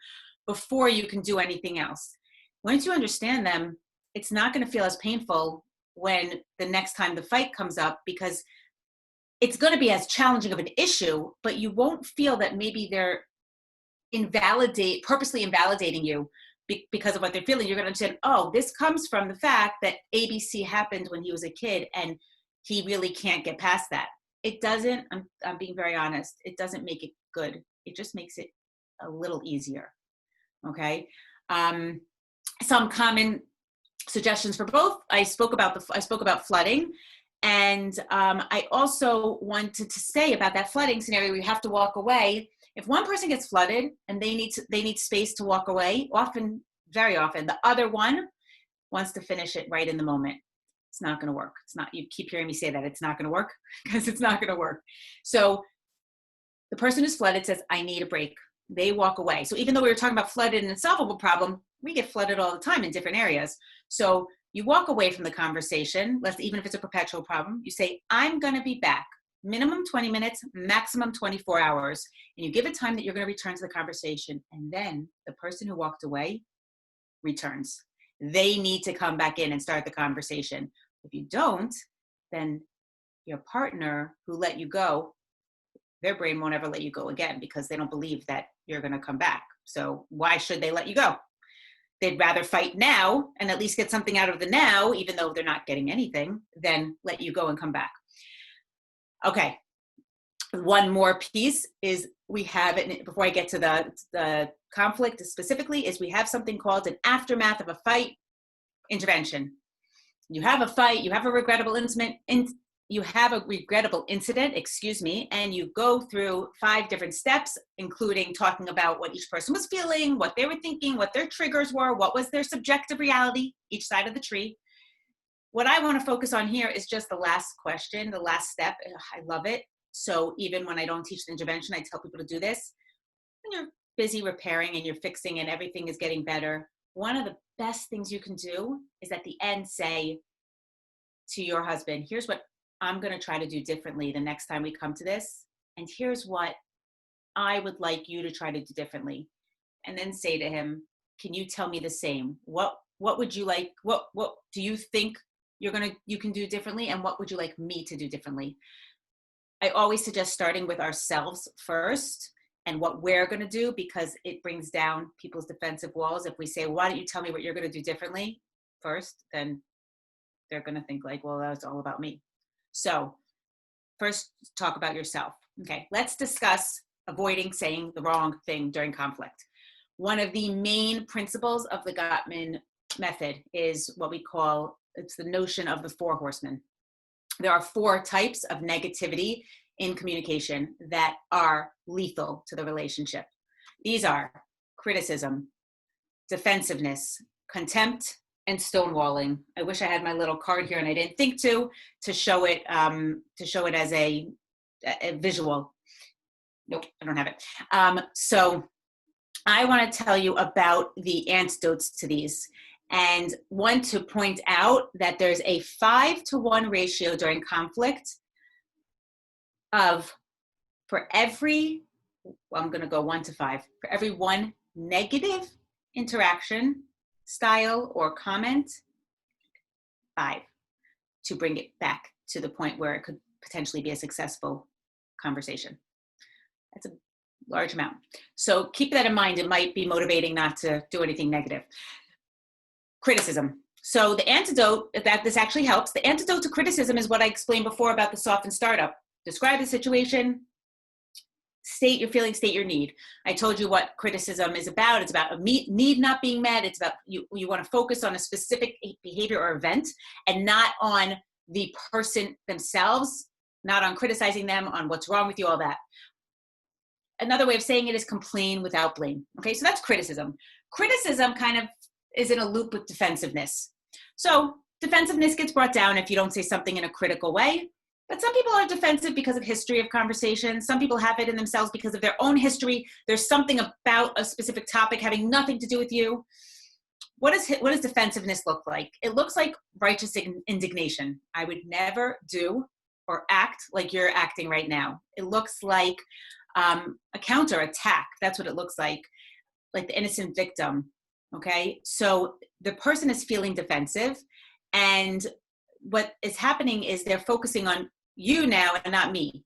before you can do anything else. Once you understand them, it's not going to feel as painful when the next time the fight comes up, because it's going to be as challenging of an issue, but you won't feel that maybe they're purposely invalidating you because of what they're feeling. You're going to understand, oh, this comes from the fact that ABC happened when he was a kid and he really can't get past that. It doesn't, I'm being very honest, it doesn't make it good. It just makes it a little easier. Okay. Some common suggestions for both. I spoke about flooding, and I also wanted to say about that flooding scenario where you have to walk away. If one person gets flooded and they need space to walk away, very often, the other one wants to finish it right in the moment. It's not going to work. It's not. You keep hearing me say that it's not going to work, because it's not going to work. So the person who's flooded says, I need a break. They walk away. So even though we were talking about flooded and a solvable problem, we get flooded all the time in different areas. So you walk away from the conversation, even if it's a perpetual problem. You say, I'm going to be back. Minimum 20 minutes, maximum 24 hours. And you give it time that you're going to return to the conversation. And then the person who walked away returns. They need to come back in and start the conversation. If you don't, then your partner who let you go, their brain won't ever let you go again, because they don't believe that you're going to come back. So why should they let you go? They'd rather fight now and at least get something out of the now, even though they're not getting anything, than let you go and come back. Okay. One more piece is we have it, before I get to the conflict specifically, is we have something called an aftermath of a fight intervention. You have a fight, you have a regrettable incident, and you go through 5 different steps, including talking about what each person was feeling, what they were thinking, what their triggers were, what was their subjective reality, each side of the tree. What I want to focus on here is just the last question, the last step. I love it. So even when I don't teach the intervention, I tell people to do this. When you're busy repairing and you're fixing and everything is getting better, one of the best things you can do is at the end say to your husband, here's what I'm going to try to do differently the next time we come to this. And here's what I would like you to try to do differently. And then say to him, can you tell me the same? What would you like? What do you think you can do differently? And what would you like me to do differently? I always suggest starting with ourselves first and what we're going to do, because it brings down people's defensive walls. If we say, why don't you tell me what you're going to do differently first, then they're going to think like, well, that was all about me. So first, talk about yourself. Okay, let's discuss avoiding saying the wrong thing during conflict. One of the main principles of the Gottman Method is what we call, it's the notion of the 4 horsemen. There are 4 types of negativity in communication that are lethal to the relationship. These are criticism, defensiveness, contempt, and stonewalling. I wish I had my little card here and I didn't think to show it as a visual. Nope, I don't have it. So I want to tell you about the antidotes to these, and want to point out that there's a 5-to-1 ratio during conflict of, for every, I'm going to go 1 to 5, for every 1 negative interaction, style, or comment, 5 to bring it back to the point where it could potentially be a successful conversation. That's a large amount. So keep that in mind. It might be motivating not to do anything negative. Criticism. So the antidote, that this actually helps, the antidote to criticism is what I explained before about the soften startup. Describe the situation, state your feeling, state your need. I told you what criticism is about. It's about a need not being met. It's about you want to focus on a specific behavior or event and not on the person themselves, not on criticizing them, on what's wrong with you, all that. Another way of saying it is complain without blame. Okay, so that's criticism. Criticism kind of is in a loop with defensiveness. So defensiveness gets brought down if you don't say something in a critical way. But some people are defensive because of history of conversation. Some people have it in themselves because of their own history. There's something about a specific topic having nothing to do with you. what does defensiveness look like? It looks like righteous indignation. I would never do or act like you're acting right now. It looks like a counterattack. That's what it looks like the innocent victim. Okay, so the person is feeling defensive, and what is happening is they're focusing on you now and not me.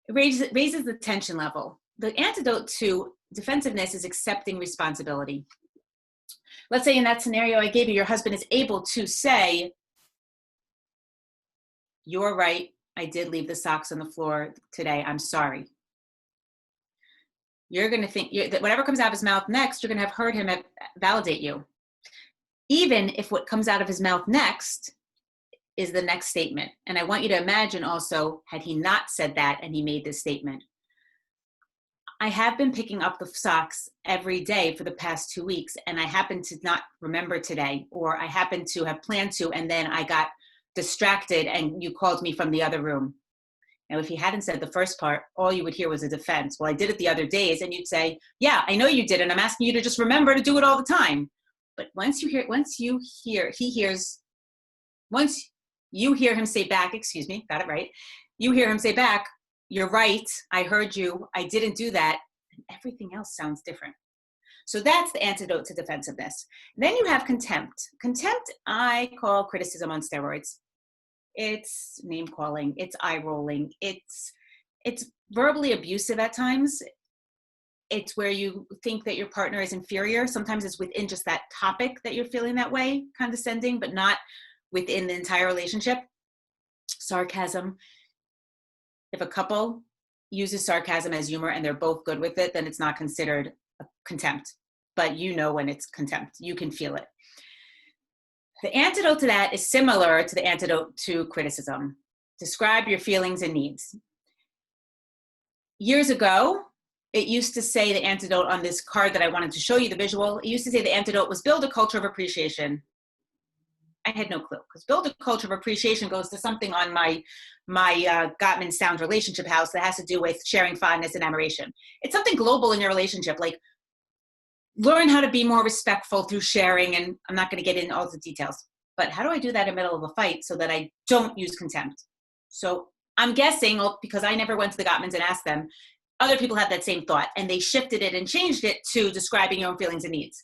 It raises the tension level. The antidote to defensiveness is accepting responsibility. Let's say in that scenario I gave you, your husband is able to say, "You're right, I did leave the socks on the floor today, I'm sorry." You're going to think that whatever comes out of his mouth next, you're going to have heard him validate you. Even if what comes out of his mouth next is the next statement. And I want you to imagine also, had he not said that and he made this statement, "I have been picking up the socks every day for the past 2 weeks, and I happen to not remember today, or I happen to have planned to, and then I got distracted and you called me from the other room." Now, if he hadn't said the first part, all you would hear was a defense. "Well, I did it the other days," and you'd say, "Yeah, I know you did, and I'm asking you to just remember to do it all the time." But once you hear him say back, excuse me, got it right. You hear him say back, "You're right, I heard you, I didn't do that," and everything else sounds different. So that's the antidote to defensiveness. Then you have contempt. Contempt, I call criticism on steroids. It's name calling, it's eye rolling, it's verbally abusive at times. It's where you think that your partner is inferior. Sometimes it's within just that topic that you're feeling that way, condescending, but not within the entire relationship. Sarcasm. If a couple uses sarcasm as humor and they're both good with it, then it's not considered a contempt. But you know when it's contempt. You can feel it. The antidote to that is similar to the antidote to criticism. Describe your feelings and needs. Years ago, it used to say the antidote on this card that I wanted to show you, the visual, it used to say the antidote was build a culture of appreciation. I had no clue, because build a culture of appreciation goes to something on my Gottman Sound relationship house that has to do with sharing fondness and admiration. It's something global in your relationship, like learn how to be more respectful through sharing, and I'm not going to get into all the details. But how do I do that in the middle of a fight so that I don't use contempt? So I'm guessing, because I never went to the Gottmans and asked them, other people had that same thought, and they shifted it and changed it to describing your own feelings and needs.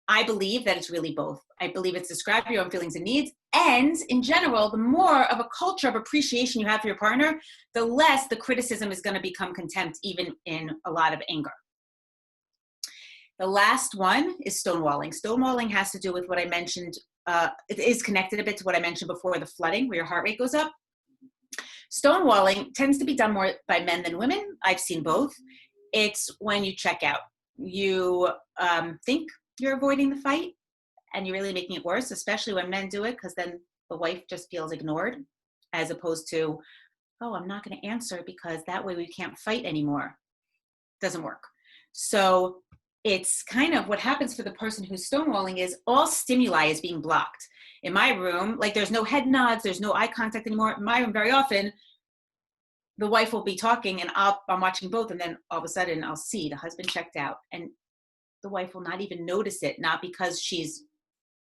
I believe that it's really both. I believe it's describe your own feelings and needs, and in general, the more of a culture of appreciation you have for your partner, the less the criticism is going to become contempt, even in a lot of anger. The last one is stonewalling. Stonewalling has to do with what I mentioned. It is connected a bit to what I mentioned before, the flooding, where your heart rate goes up. Stonewalling tends to be done more by men than women. I've seen both. It's when you check out. You think you're avoiding the fight, and you're really making it worse, especially when men do it, because then the wife just feels ignored, as opposed to, "Oh, I'm not going to answer because that way we can't fight anymore." Doesn't work. So it's kind of what happens for the person who's stonewalling is all stimuli is being blocked. In my room, like there's no head nods, there's no eye contact anymore. In my room, very often, the wife will be talking and I'm watching both, and then all of a sudden I'll see the husband checked out, and the wife will not even notice it, not because she's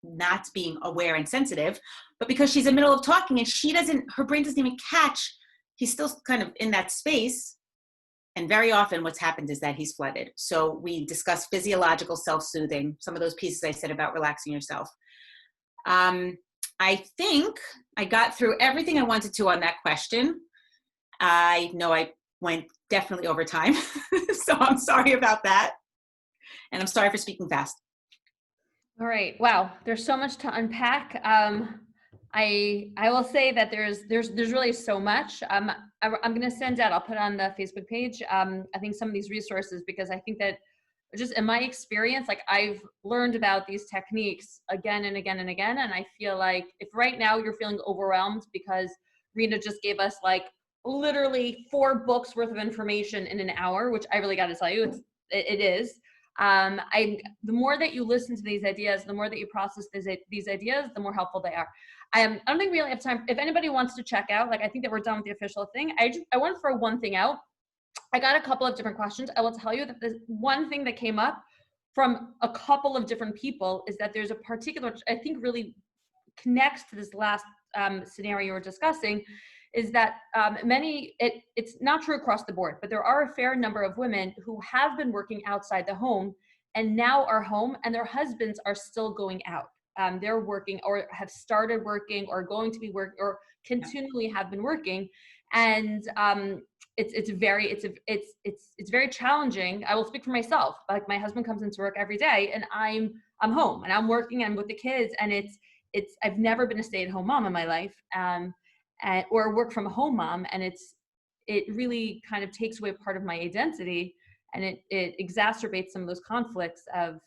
not being aware and sensitive, but because she's in the middle of talking and her brain doesn't even catch. He's still kind of in that space. And very often what's happened is that he's flooded. So we discuss physiological self-soothing, some of those pieces I said about relaxing yourself. I think I got through everything I wanted to on that question. I know I went definitely over time, so I'm sorry about that. And I'm sorry for speaking fast. All right. Wow. There's so much to unpack. I will say that there's really so much. I'm going to send out, I'll put on the Facebook page, I think some of these resources, because I think that just in my experience, like I've learned about these techniques again and again and again. And I feel like if right now you're feeling overwhelmed because Rena just gave us like literally 4 books worth of information in an hour, which I really got to tell you, it is. The more that you listen to these ideas, the more that you process these ideas, the more helpful they are. I don't think we really have time. If anybody wants to check out, like I think that we're done with the official thing. I want to throw one thing out. I got a couple of different questions. I will tell you that the one thing that came up from a couple of different people is that there's a particular, I think really connects to this last scenario we're discussing, is that it's not true across the board, but there are a fair number of women who have been working outside the home and now are home and their husbands are still going out. They're working or have started working or going to be working or continually have been working. And it's very challenging. I will speak for myself. Like my husband comes into work every day and I'm home and I'm working and I'm with the kids, and I've never been a stay-at-home mom in my life, or work from home mom, and it really kind of takes away part of my identity, and it exacerbates some of those conflicts of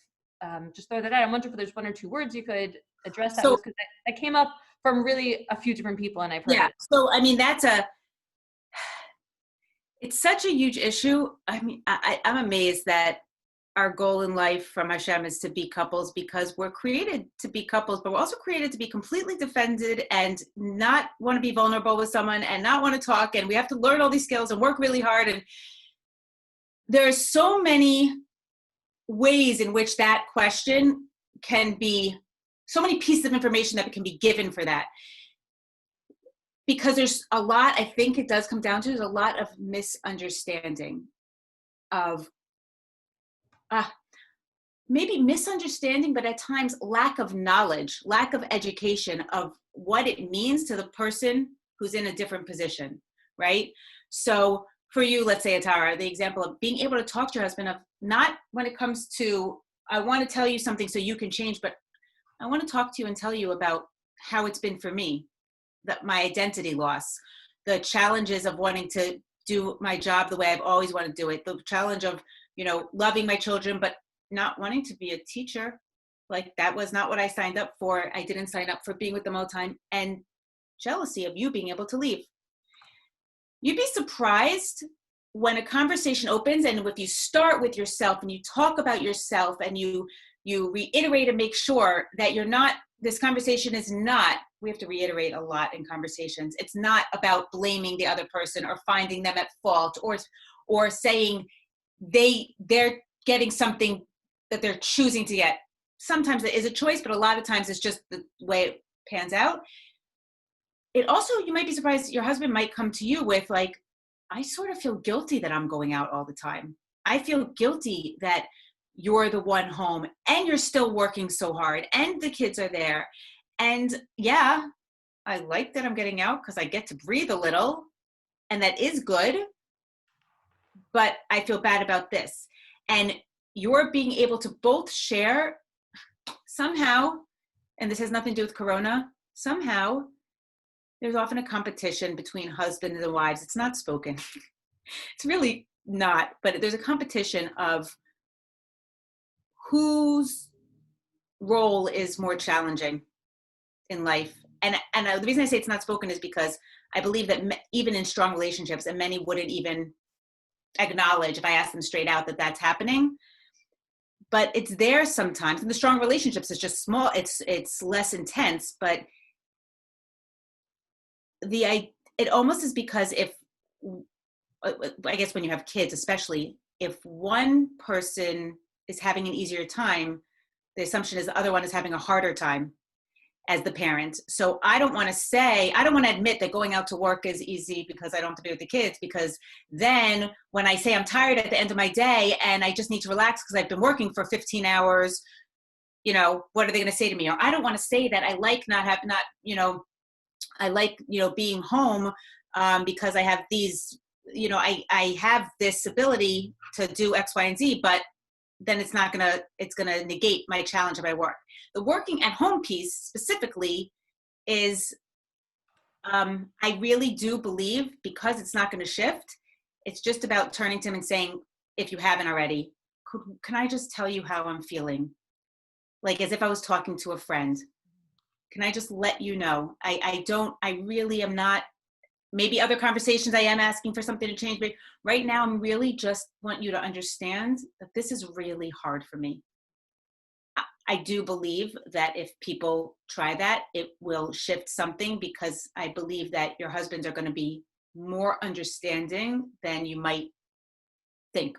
just throw that out. I wonder if there's one or two words you could address that with, because that came up from really a few different people, and I've heard it. So I mean, it's such a huge issue. I mean, I'm amazed that our goal in life from Hashem is to be couples, because we're created to be couples, but we're also created to be completely defended and not want to be vulnerable with someone and not want to talk. And we have to learn all these skills and work really hard. And there's so many ways in which that question can be, so many pieces of information that can be given for that. Because there's a lot, I think it does come down to, there's a lot of misunderstanding of, maybe misunderstanding, but at times lack of knowledge, lack of education of what it means to the person who's in a different position, right? So for you, let's say, Atara, the example of being able to talk to your husband, of not when it comes to, I want to tell you something so you can change, but I want to talk to you and tell you about how it's been for me, that my identity loss, the challenges of wanting to do my job the way I've always wanted to do it, the challenge of, loving my children, but not wanting to be a teacher. Like that was not what I signed up for. I didn't sign up for being with them all the time, and jealousy of you being able to leave. You'd be surprised when a conversation opens, and if you start with yourself and you talk about yourself and you reiterate and make sure that you're not, this conversation is not, we have to reiterate a lot in conversations. It's not about blaming the other person or finding them at fault or saying they're getting something that they're choosing to get. Sometimes it is a choice, but a lot of times it's just the way it pans out. It also, you might be surprised, your husband might come to you with like, I sort of feel guilty that I'm going out all the time. I feel guilty that you're the one home and you're still working so hard and the kids are there. And yeah, I like that I'm getting out because I get to breathe a little, and that is good, but I feel bad about this. And you're being able to both share somehow, and this has nothing to do with Corona, somehow there's often a competition between husbands and wives. It's not spoken. It's really not, but there's a competition of whose role is more challenging in life. And the reason I say it's not spoken is because I believe that even in strong relationships, and many wouldn't even acknowledge if I ask them straight out that that's happening, but it's there sometimes. In the strong relationships, it's just small, it's less intense, but it almost is because if, I guess when you have kids, especially if one person is having an easier time, the assumption is the other one is having a harder time as the parent. So I don't want to admit that going out to work is easy because I don't have to be with the kids, because then when I say I'm tired at the end of my day and I just need to relax because I've been working for 15 hours, what are they going to say to me? Or I don't want to say that I like being home because I have these, I have this ability to do X, Y, and Z, but then it's going to negate my challenge of my work. The working at home piece specifically is, I really do believe, because it's not going to shift, it's just about turning to him and saying, if you haven't already, can I just tell you how I'm feeling? Like as if I was talking to a friend. Can I just let you know? I really am not, maybe other conversations I am asking for something to change, but right now I'm really just want you to understand that this is really hard for me. I do believe that if people try that, it will shift something, because I believe that your husbands are going to be more understanding than you might think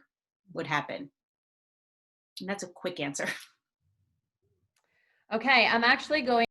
would happen. And that's a quick answer. Okay, I'm actually going